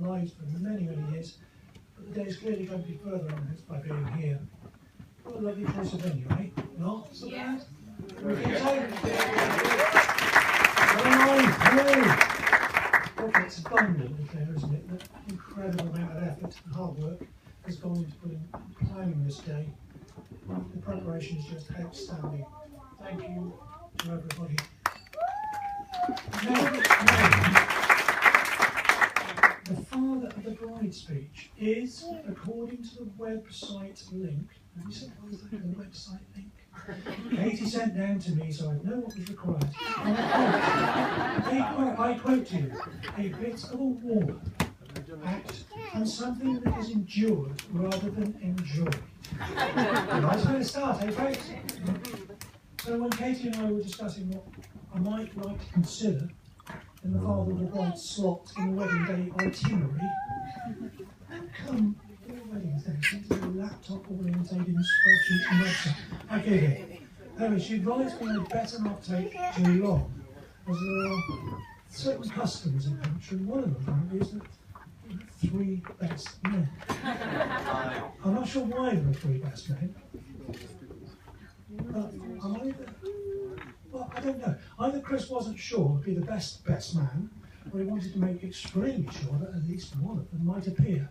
lives for many, many years. But the day is clearly going to be further enhanced by being here. What a lovely choice of venue, eh? Not so bad? We think so? Okay, it's abundantly clear, isn't it, that an incredible amount of effort and hard work has gone into planning this day. The preparation is just outstanding. Thank you to everybody. Now, the father of the bride speech is, according to the website link, have you sent the website link? Katie sent down to me so I know what was required. I quote to you, a bit of a warm act and something that is endured rather than enjoyed. Nice way to start, eh folks? So when Katie and I were discussing what I might like to consider in the father of the bride slot in the wedding day itinerary, how come all weddings day seem to be laptop orientated in spreadsheets and websites? Okay, then. Anyway, she advised me I'd better not take too long, as there are certain customs in the country. One of them is that there are 3 best men. I'm not sure why there are 3 best men. But I don't know. Either Chris wasn't sure would be the best man, or he wanted to make extremely sure that at least one of them might appear.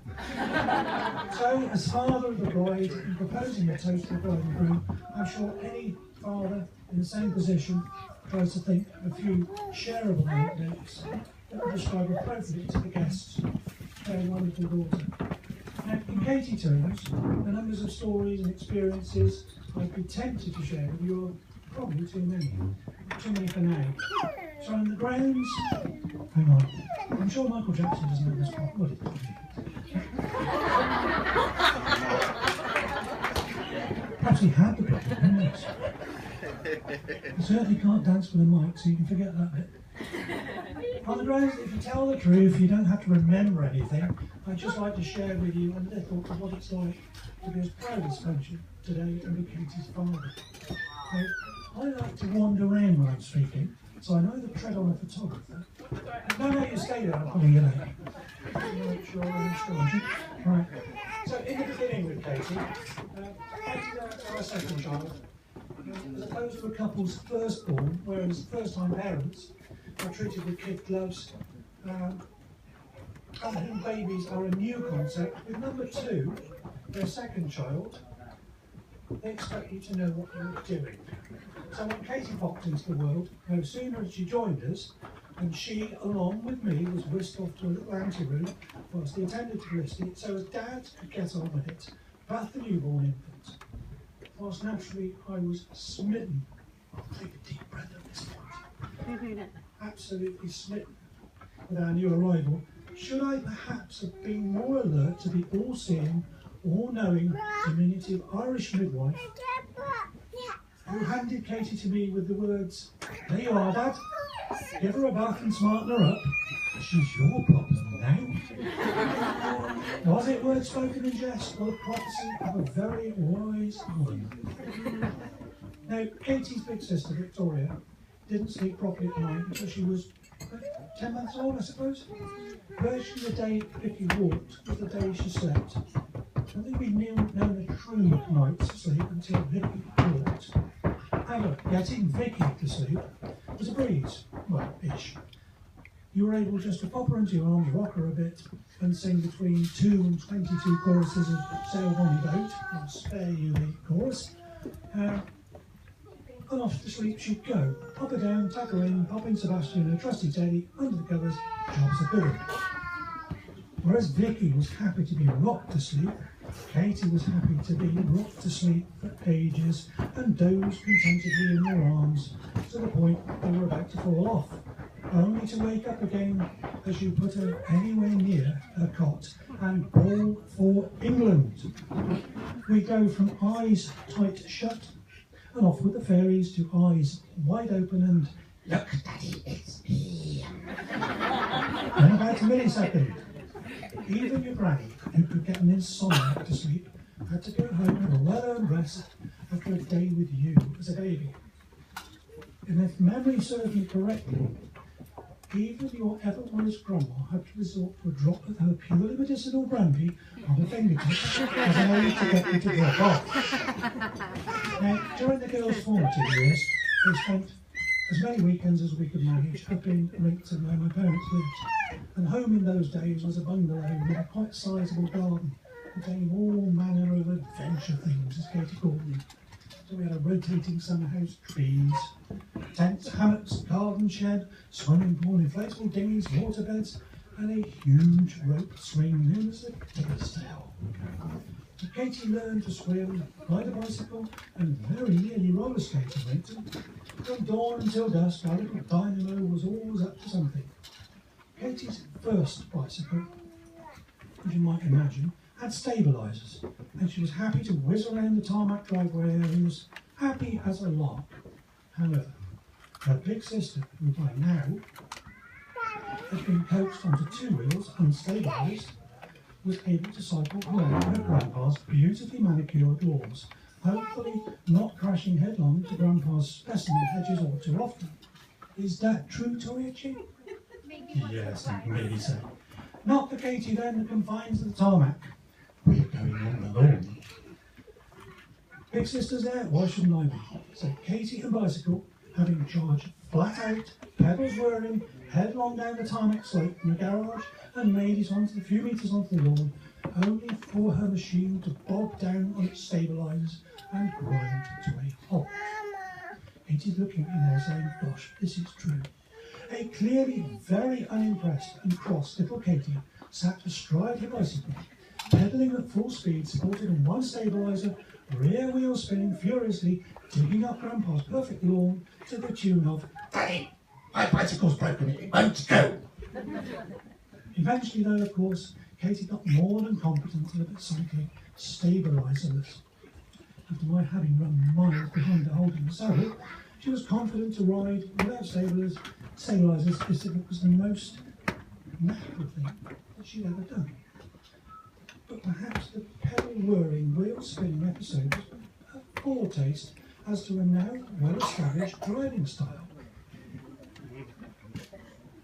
So, as father of the bride, in proposing a toast to the bride and groom, I'm sure any father in the same position tries to think of a few shareable anecdotes that will describe appropriately to the guests their wonderful daughter. Now, in Katie terms, the numbers of stories and experiences I'd be tempted to share with you are probably too many for now. So on the grounds, hang on, I'm sure Michael Jackson doesn't know this part. What is it? Perhaps he had the problem, who knows? You certainly can't dance with a mic, so you can forget that bit. On the grounds, if you tell the truth, you don't have to remember anything. I'd just like to share with you a little of what it's like to be as proud as function today and be Katie's father. Now, I like to wander around when I'm speaking, so I neither tread on a photographer. No, you stay there, I'm pulling you later. Right. So, in the beginning with Katie, Katie's our second child. As opposed to a couple's firstborn, whereas first-time parents are treated with kid gloves, and whom babies are a new concept. With number 2, their second child, they expect you to know what you're doing. So when Katie popped into the world, no sooner had she joined us, and she, along with me, was whisked off to a little anteroom whilst they attended to Felicity, so as Dad could get on with it, Beth the newborn infant. Whilst naturally I was smitten. I'll take a deep breath at this point. Absolutely smitten with our new arrival. Should I perhaps have been more alert to the all-seeing, all-knowing, diminutive Irish midwife who handed Katie to me with the words, "There you are, Dad. Give her a bath and smarten her up. She's your problem now." Was it words spoken in jest or the prophecy of a very wise woman? Now, Katie's big sister, Victoria, didn't sleep properly at night until she was 10 months old, I suppose. Virtually the day Vicky walked was the day she slept. I think we'd known a true night's sleep until Vicky walked. However, getting Vicky to sleep was a breeze. Well, ish. You were able just to pop her into your arms, rock her a bit, and sing between 2 and 22 choruses of Sail Bonnie Boat. I'll spare you the chorus. And off to sleep she'd go. Pop her down, tuck her in, pop in Sebastian and a trusty Teddy under the covers, job's a good one. Whereas Vicky was happy to be rocked to sleep, Katie was happy to be rocked to sleep for ages and dozed contentedly in your arms to the point they were about to fall off, only to wake up again as you put her anywhere near her cot and bawl for England. We go from eyes tight shut and off with the fairies to eyes wide open and "Look, Daddy, it's me." In about a millisecond, even your granny, who could get an insomniac to sleep, had to go home with a well-earned rest after a day with you as a baby. And if memory serves me correctly, even your ever-wise grandma had to resort to a drop of her purely medicinal brandy on her fingertips as an aid to get you to drop off. Now, during the girls' formative years, they spent as many weekends as we could manage up in Rinkton where my parents lived. And home in those days was a bungalow with a quite sizable garden, containing all manner of adventure things, as Katie called them. So we had a rotating summer house, trees, tents, hammocks, garden shed, swimming pool, inflatable dinghies, waterbeds, and a huge rope swing known as the Digger's Tail. So Katie learned to swim, ride a bicycle, and very nearly roller skate in Rinkton. From dawn until dusk, our little dynamo was always up to something. Katie's first bicycle, as you might imagine, had stabilisers, and she was happy to whiz around the tarmac driveway areas, happy as a lark. However, her big sister, who by now had been coaxed onto two wheels, unstabilised, was able to cycle along her grandpa's beautifully manicured lawns, hopefully not crashing headlong to grandpa's specimen hedges all too often. Is that true, Toriichi? Yes, maybe so. Not for Katie then, the confines of the tarmac. We're going on the lawn. Big sister's there, why shouldn't I be? So Katie and bicycle, having charged flat out, pedals whirring, headlong down the tarmac slope from the garage and made it onto the few metres onto the lawn, only for her machine to bog down on its stabilisers and grind to a halt. Katie's looking at me now saying, gosh, this is true. A clearly very unimpressed and cross little Katie sat astride her bicycle, pedalling at full speed, supported on one stabiliser, rear wheel spinning furiously, digging up Grandpa's perfect lawn to the tune of, "Daddy, my bicycle's broken, it won't go." Eventually though, of course, Katie got more than competent at cycling stabiliserless. After my having run miles behind her holding the saddle, she was confident to ride without stabilisers as if it was the most natural thing that she'd ever done. But perhaps the pedal-whirring, wheel-spinning episode was a foretaste as to a now well-established driving style.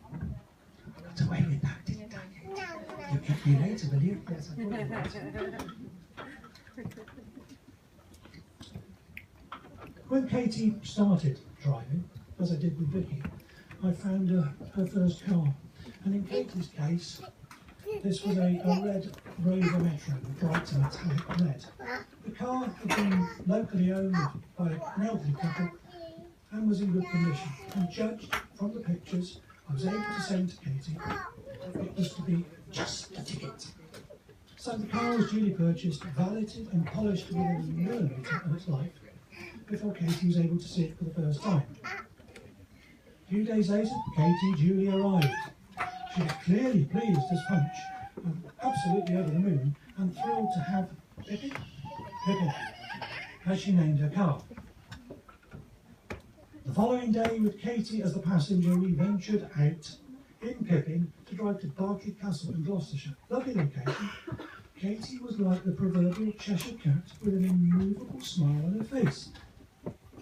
I got away with that, didn't I? You kept me later, will you? Yes, I thought. When Katie started driving, as I did with Vicky, I found her first car. And in Katie's case, this was a red Rover Metro, bright and metallic red. The car had been locally owned by an elderly couple and was in good condition. And judged from the pictures I was able to send to Katie, it was to be just a ticket. So the car was duly purchased, valeted and polished within a millimetre of its life before Katie was able to see it for the first time. A few days later, Katie duly arrived. She was clearly pleased as punch, and absolutely over the moon, and thrilled to have Pippi, as she named her car. The following day, with Katie as the passenger, we ventured out in Pippin to drive to Berkeley Castle in Gloucestershire. Lovely location. Katie was like the proverbial Cheshire cat with an immovable smile on her face.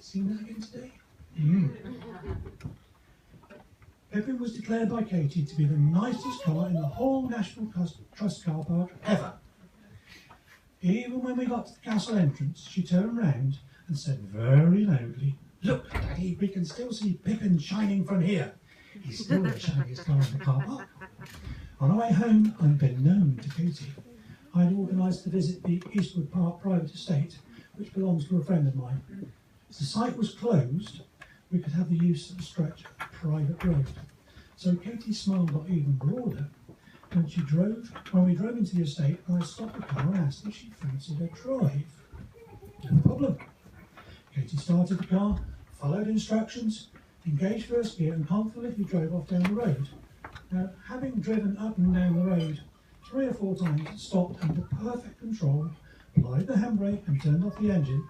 Seen that again today? Pippin was declared by Katie to be the nicest car in the whole National Trust car park ever. Even when we got to the castle entrance, she turned round and said very loudly, "Look, Daddy, we can still see Pippin shining from here. He's still the shiniest car in the car park." On our way home, unbeknown to Katie, I had organised to visit the Eastwood Park private estate, which belongs to a friend of mine. As the site was closed, we could have the use of a stretch of private road. So Katie's smile got even broader when we drove into the estate, and I stopped the car and asked if she fancied a drive. No problem. Katie started the car, followed instructions, engaged first gear, and confidently drove off down the road. Now, having driven up and down the road 3 or 4 times, it stopped under perfect control, applied the handbrake and turned off the engine.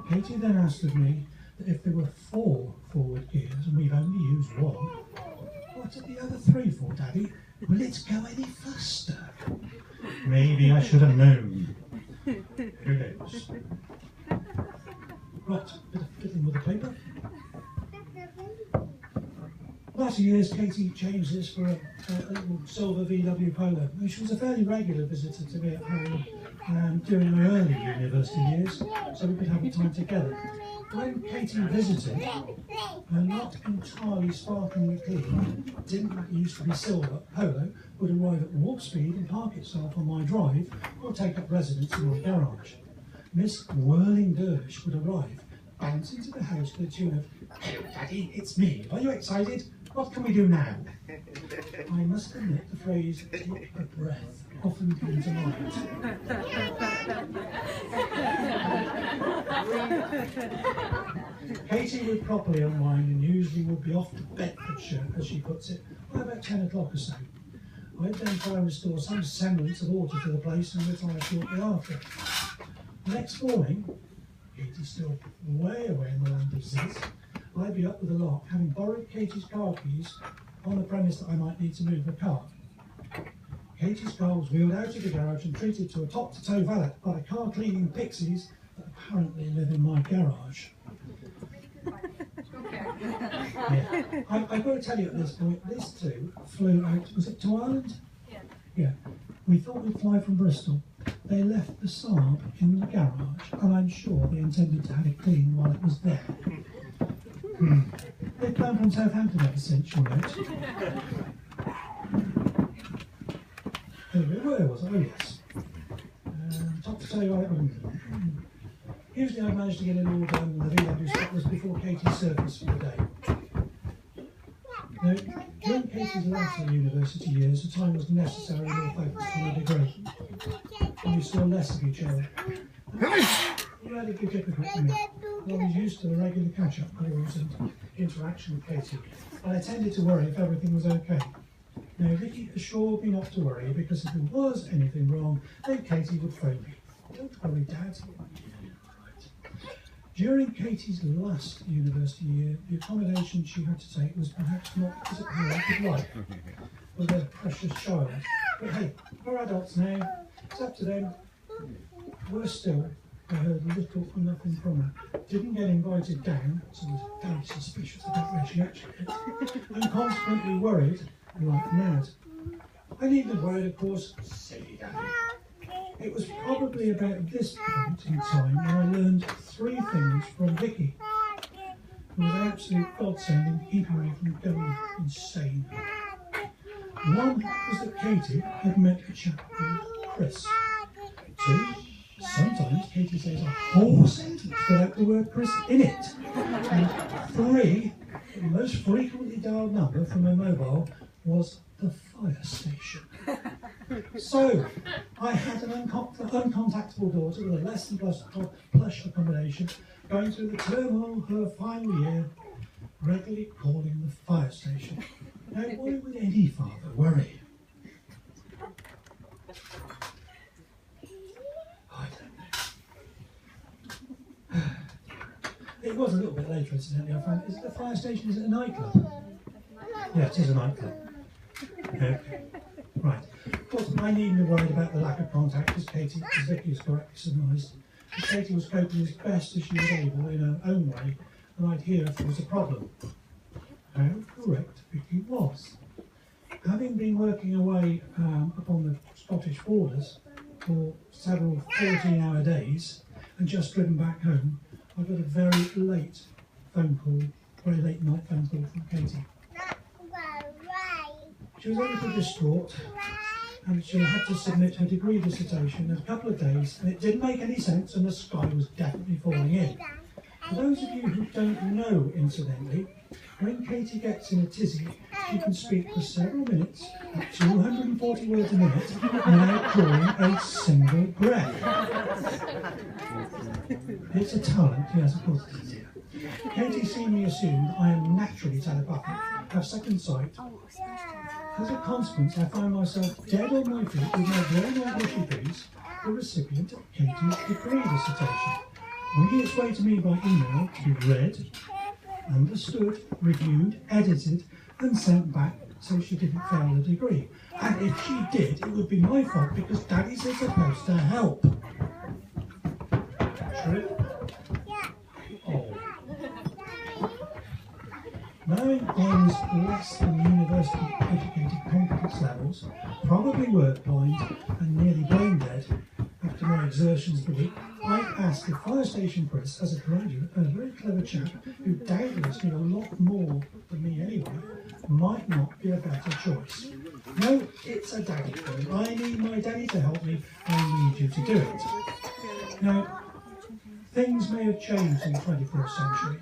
Katie then asked of me that if there were 4 forward gears and we've only used 1, what are the other 3 for, Daddy? Will it go any faster? Maybe I should have known. Who knows? Right, bit of fiddling with the paper. That later years, Katie changed this for a little silver VW Polo. And she was a fairly regular visitor to me at home during her early university years, so we could have a time together. When Katie visited, her not entirely sparklingly clean, didn't used to be silver Polo would arrive at warp speed and park itself on my drive or take up residence in my garage. Miss Whirling Dervish would arrive, bounce into the house to the tune of, "Hello, Daddy, it's me. Are you excited? What can we do now?" I must admit the phrase "take a breath" often came to mind. Katie would properly unwind and usually would be off to Bedfordshire, as she puts it, by about 10 o'clock or so. I'd then try and restore some semblance of order to the place and retire shortly after. The next morning, Katie's still way away in the land of Ziz, I'd be up with the lock, having borrowed Katie's car keys on the premise that I might need to move her car. Katie's car was wheeled out of the garage and treated to a top-to-toe valet by the car-cleaning pixies that apparently live in my garage. Yeah. I've got to tell you at this point, these two flew out, was it to Ireland? Yeah. We thought we'd fly from Bristol. They left the Saab in the garage, and I'm sure they intended to have it cleaned while it was there. They've come from Southampton ever since, you know. Anyway, where was I? Oh, yes. Top to toe, right. Usually I managed to get it all done with the VW spotless before Katie's service for the day. Now, during Katie's latter university years, the time was necessarily more focused on her degree, and we saw less of each other. It had a bit difficult for me. I was used to the regular catch-up calls and interaction with Katie, and I tended to worry if everything was okay. Now, Vicky assured me not to worry, because if there was anything wrong, then Katie would phone me. "Don't worry, Dad." During Katie's last university year, the accommodation she had to take was perhaps not as apparent as like, with their precious child. But hey, we're adults now, it's up to them. Worse still, I heard little or nothing from her. Didn't get invited down, so I was very suspicious about where she actually lived, and consequently worried like mad. I needn't worry, of course, silly Daddy. It was probably about this point in time when I learned 3 things from Vicky. It was an absolute godsend in keeping me from going insane. One was that Katie had met a chap called Chris. 2, sometimes Katie says a whole sentence without the word Chris in it. And 3, the most frequently dialed number from her mobile was the fire station. So, I had an uncontactable daughter with a less than plush accommodation, going through the turmoil of her final year, regularly calling the fire station. Now, why would any father worry? I don't know. It was a little bit later, incidentally, I found. Is it the fire station? Is it a nightclub? Yeah, it is a nightclub. Okay. Right. Of course, I needn't have worried about the lack of contact, as Vicky has correctly surmised. Katie was coping as best as she was able in her own way, and I'd hear if there was a problem. How correct Vicky was. Having been working away upon the Scottish borders for several 14-hour days, and just driven back home, I got a very late night phone call from Katie. She was a little distraught, and she had to submit her degree dissertation in a couple of days, and it didn't make any sense, and the sky was definitely falling in. For those of you who don't know, incidentally, when Katie gets in a tizzy, she can speak for several minutes at 240 words a minute without drawing a single breath. It's a talent, yes, of course it is. Katie seemingly assumed I am naturally telepathic, have second sight. As a consequence, I find myself dead on my feet with my very old wishy piece, the recipient of Katie's degree dissertation, winging its way to me by email to be read, understood, reviewed, edited, and sent back so she didn't fail the degree. And if she did, it would be my fault because Daddy's supposed to help. True? Oh. Knowing I was less than university educated competence levels, probably work blind and nearly brain dead after my exertions of the week, I asked if Fire Station Chris, as a graduate and a very clever chap who doubtless knew a lot more than me anyway, might not be a better choice. No, it's a daddy thing. I need my daddy to help me. I need you to do it. Now, things may have changed in the 21st century,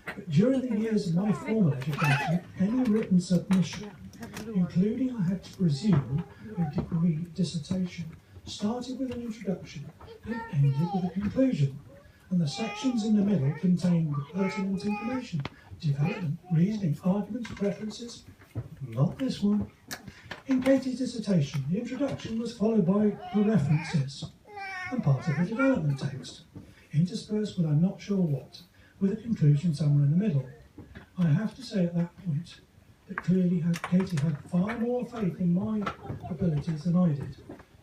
but during the years of my formal education, any written submission, including I had to presume a degree dissertation, started with an introduction and ended with a conclusion, and the sections in the middle contained pertinent information, development, reasoning, arguments, preferences. Not this one. In Katie's dissertation, the introduction was followed by the references and part of the development text, interspersed with I'm not sure what, with a conclusion somewhere in the middle. I have to say at that point that clearly Katie had far more faith in my abilities than I did.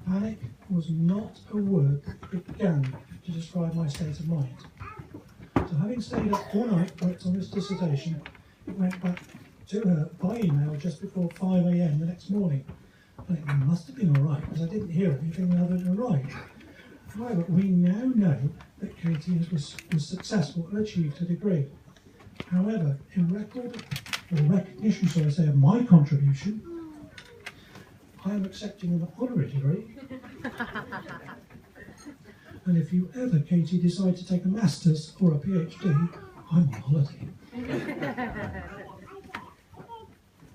Panic was not a word that began to describe my state of mind. So having stayed up all night worked on this dissertation, it went back to her by email just before 5 AM the next morning. And it must have been all right because I didn't hear anything other than a right. However, we now know that Katie was successful and achieved her degree. However, in recognition, shall I say, of my contribution, I am accepting an honorary degree. And if you ever, Katie, decide to take a master's or a PhD, I'm on holiday.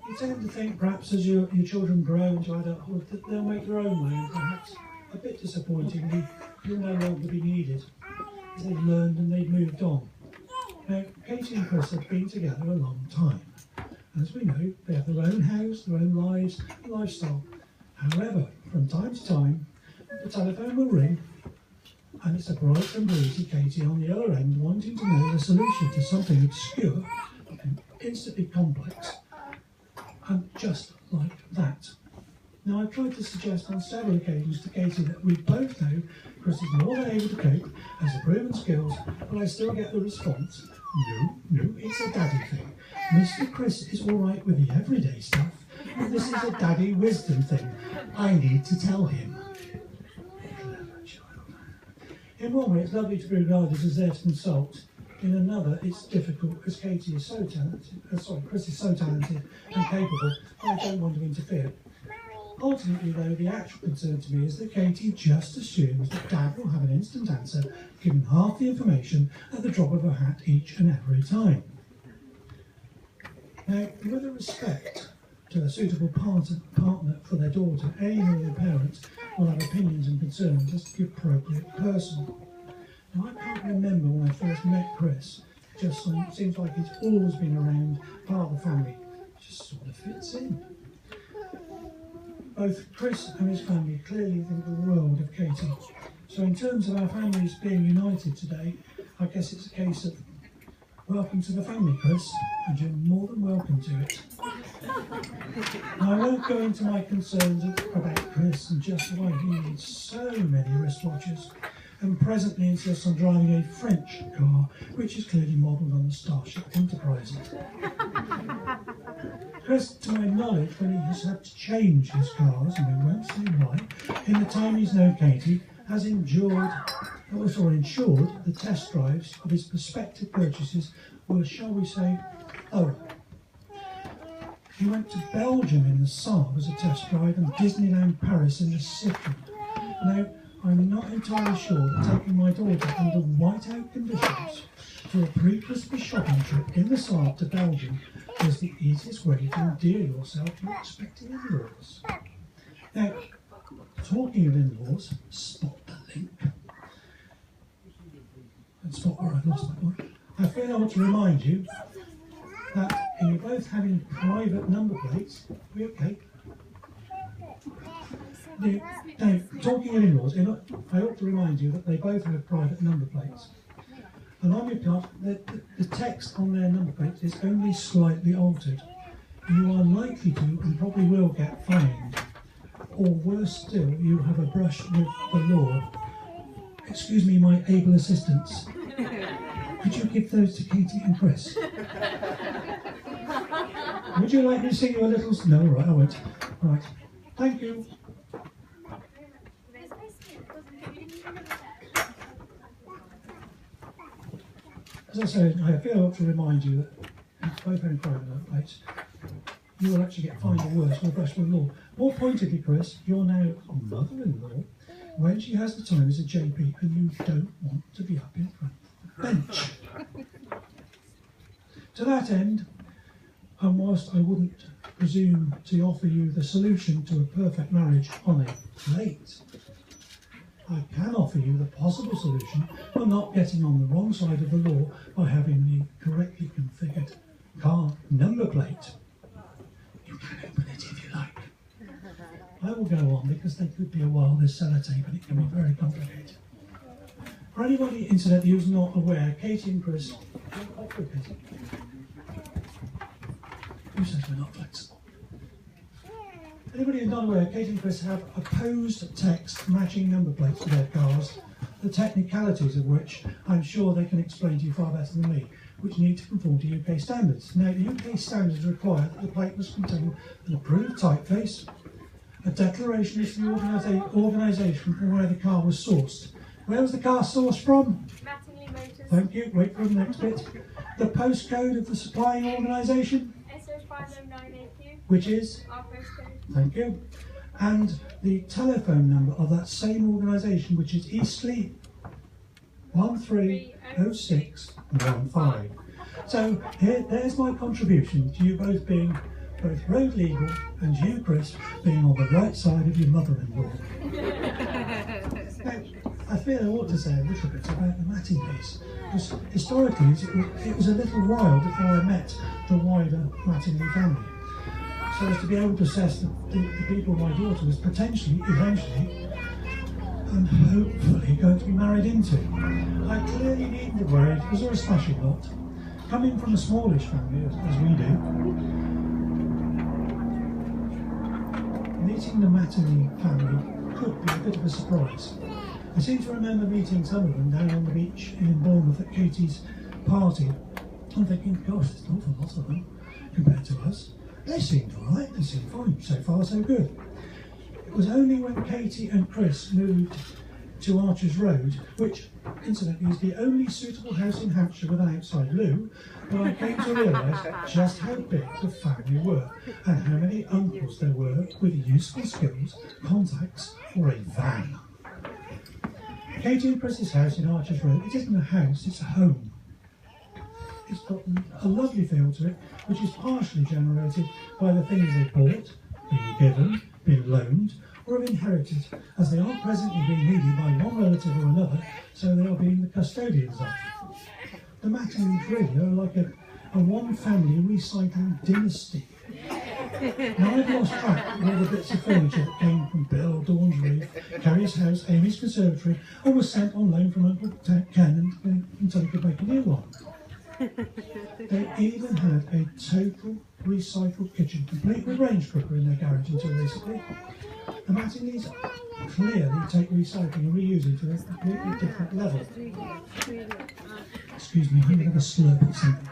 You tend to think perhaps as your children grow into adulthood that they'll make their own way, and perhaps a bit disappointingly, you'll no longer be needed as they've learned and they've moved on. Now, Katie and Chris have been together a long time. As we know, they have their own house, their own lives, and lifestyle. However, from time to time, the telephone will ring, and it's a bright and breezy Katie on the other end wanting to know the solution to something obscure and instantly complex, and just like that. Now, I've tried to suggest on several occasions to Katie that we both know Chris is more than able to cope, has the proven skills, but I still get the response, no, it's a daddy thing. Mr. Chris is all right with the everyday stuff, but this is a daddy wisdom thing. I need to tell him. Clever child. In one way, it's lovely to be regarded as there to consult. In another, it's difficult as Katie is so talented. Chris is so talented and capable. I don't want to interfere. Ultimately, though, the actual concern to me is that Katie just assumes that Dad will have an instant answer, given half the information at the drop of a hat each and every time. Now, with respect to a suitable partner for their daughter, any of their parents will have opinions and concerns as to the appropriate person. Now, I can't remember when I first met Chris. It just seems like he's always been around, part of the family. It just sort of fits in. Both Chris and his family clearly think the world of Katie. So in terms of our families being united today, I guess it's a case of welcome to the family, Chris, and you're more than welcome to it. Now, I won't go into my concerns about Chris and just why he needs so many wristwatches and presently insists on driving a French car, which is clearly modelled on the Starship Enterprise. Chris, to my knowledge, when he has had to change his cars, and we won't say why, in the time he's known Katie, has ensured the test drives of his prospective purchases were, shall we say, thorough. He went to Belgium in the Saab as a test drive and Disneyland Paris in the second. Now, I'm not entirely sure that taking my daughter under whiteout conditions for a pre-Christmas shopping trip in the Saab to Belgium was the easiest way to endear yourself to expecting in-laws. Now, talking of in-laws, spot the link. And spot where I've lost that one. I feel I want to remind you that in you both having private number plates, are we okay? Now, talking of in-laws, I ought to remind you that they both have private number plates. And on your card, the text on their number plate is only slightly altered. You are likely to and probably will get fined. Or worse still, you have a brush with the law. Excuse me, my able assistants. Could you give those to Katie and Chris? Would you like me to sing you a little? No, right, I won't. Right. Thank you. As I said, I feel I have to remind you that both in private place, you will actually get fined or worse or brush with law. More pointedly, Chris, you're now mother-in-law when she has the time as a JP and you don't want to be up in front of the bench. To that end, and whilst I wouldn't presume to offer you the solution to a perfect marriage on a plate, I can offer you the possible solution for not getting on the wrong side of the law by having the correctly configured car number plate. You can open it if you like. I will go on because there could be a while there's sellotape and it can be very complicated. For anybody, incidentally, who's not aware, Katie and Chris, who says we're not flexible? Anybody who's not aware, Katie and Chris have opposed text matching number plates for their cars, the technicalities of which I'm sure they can explain to you far better than me, which need to conform to UK standards. Now, the UK standards require that the plate must contain an approved typeface, a declaration as to the organisation from where the car was sourced. Where was the car sourced from? Mattingly Motors. Thank you. Wait for the next bit. The postcode of the supplying organisation, SO509AQ. which is? Our postcode. Thank you. And the telephone number of that same organisation, which is Eastleigh 130615. So there's my contribution to you both being both road legal and you, Chris, being on the right side of your mother-in-law. Now, I feel I ought to say a little bit about the Matting piece, because historically it was a little while before I met the wider Mattingly family. So as to be able to assess the people my daughter was potentially, eventually, and hopefully going to be married into. I clearly needn't have worried, because they're a smashing lot. Coming from a smallish family, as we do, meeting the Mattingly family could be a bit of a surprise. I seem to remember meeting some of them down on the beach in Bournemouth at Katie's party. I'm thinking, gosh, there's an awful lot of them compared to us. They seemed alright, they seemed fine, so far so good. It was only when Katie and Chris moved to Archers Road, which incidentally is the only suitable house in Hampshire with an outside loo, that I came to realise just how big the family were and how many uncles there were with useful skills, contacts or a van. Katie and Chris's house in Archers Road, it isn't a house, it's a home. It's got a lovely feel to it, which is partially generated by the things they bought, been given, been loaned, or have inherited, as they are presently being needed by one relative or another, so they are being the custodians of. The Mattinglys really are like a one-family recycling dynasty. Now I've lost track of all the bits of furniture that came from Bill, Dawn's Reef, Carrie's house, Amy's conservatory, or was sent on loan from Uncle Ken until he could make a new one. They even had a total recycled kitchen, complete with range cooker in their garage until recently. The Mattinglys clearly take recycling and reusing to a completely different level. Excuse me, I'm going to have a slurp at something.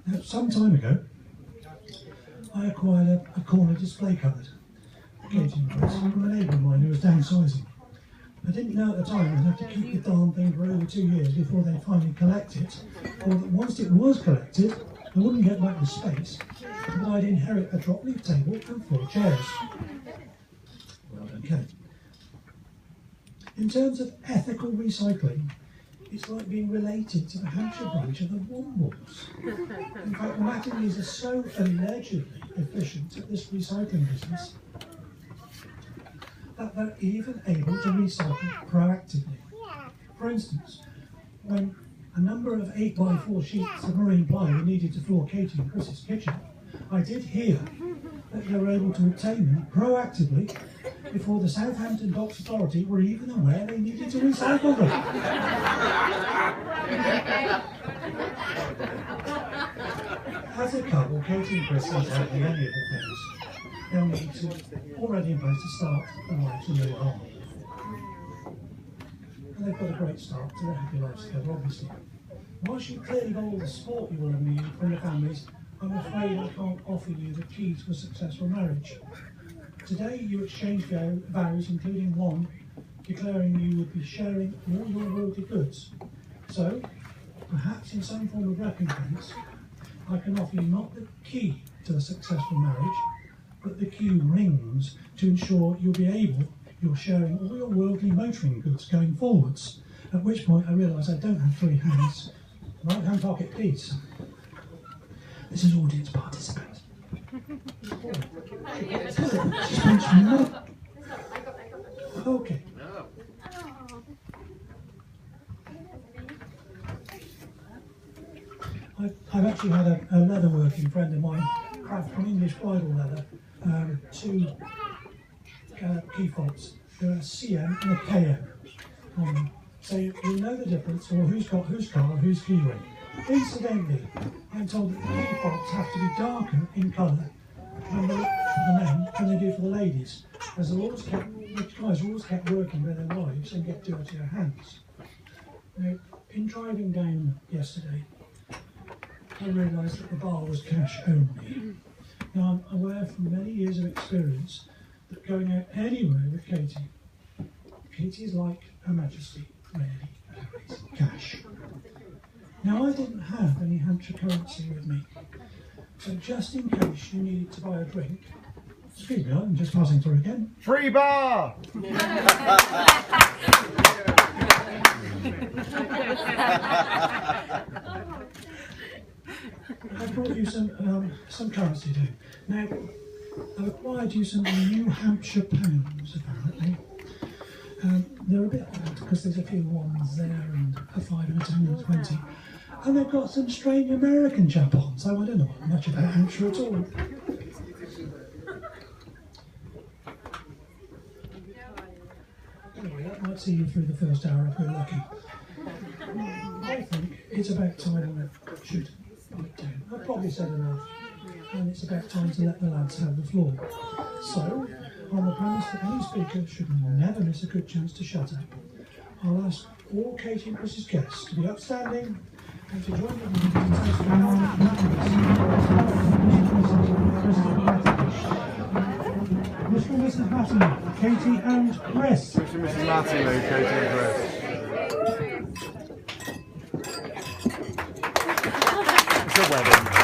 Now, some time ago, I acquired a corner display cupboard, from a neighbour of mine who was downsizing. I didn't know at the time I'd have to keep the darn thing for over 2 years before they'd finally collect it, or that once it was collected, I wouldn't get back the space, but I'd inherit a drop leaf table and 4 chairs. Well done, Kate. In terms of ethical recycling, it's like being related to the Hampshire branch of the Wombles. In fact, the Mattinglys are so allegedly efficient at this recycling business that they're even able to recycle proactively. For instance, when a number of 8x4 sheets of marine ply were needed to floor Katie and Chris's kitchen, I did hear that they were able to obtain them proactively before the Southampton Docks Authority were even aware they needed to recycle them. As a couple, Katie and Chris aren't handling any of the things they'll need to already in place to start the lives and move on. and they've got a great start to their happy lives together, obviously. Whilst you've clearly got all the support you will have needed from your families, I'm afraid I can't offer you the key to a successful marriage. Today you exchange vows, including one declaring you would be sharing all your worldly goods. So, perhaps in some form of recompense, I can offer you not the key to a successful marriage, but the key rings to ensure you're sharing all your worldly motoring goods going forwards. At which point I realise I don't have 3 hands. Right hand pocket, please. This is audience participants. Okay. I've actually had a leather working friend of mine craft from English bridal leather 2 key fobs. There are a CM and a KM on them. So you know the difference, or who's got whose car, whose key ring. Incidentally, I'm told that the key fobs have to be darker in colour for the men than they do for the ladies, as the guys are always kept working with their wives and get dirtier hands. Now, in driving down yesterday, I realised that the bar was cash only. Now, I'm aware from many years of experience that going out anywhere with Katie is like Her Majesty, rarely carries cash. Now, I didn't have any Hampshire currency with me, so just in case you needed to buy a drink, excuse me, I'm just passing through again. Free bar! I brought you some currency too. Now, I've acquired you some New Hampshire pounds, apparently. They're a bit odd because there's a few ones there, and a 5 and a 10 and a 20. And they've got some strange American chap on, so I don't know much about Hampshire at all. Anyway, that might see you through the first hour if we're lucky. I think it's about time I should pipe down. I've probably said enough, and it's about time to let the lads have the floor. So, on the premise that any speaker should never miss a good chance to shut up, I'll ask all Katie and Chris's guests to be upstanding and to join me in Mr. and Mrs. Mattingly, Katie and Chris. Mr. and Mrs. Mattingly, Katie and Chris. It's a wedding.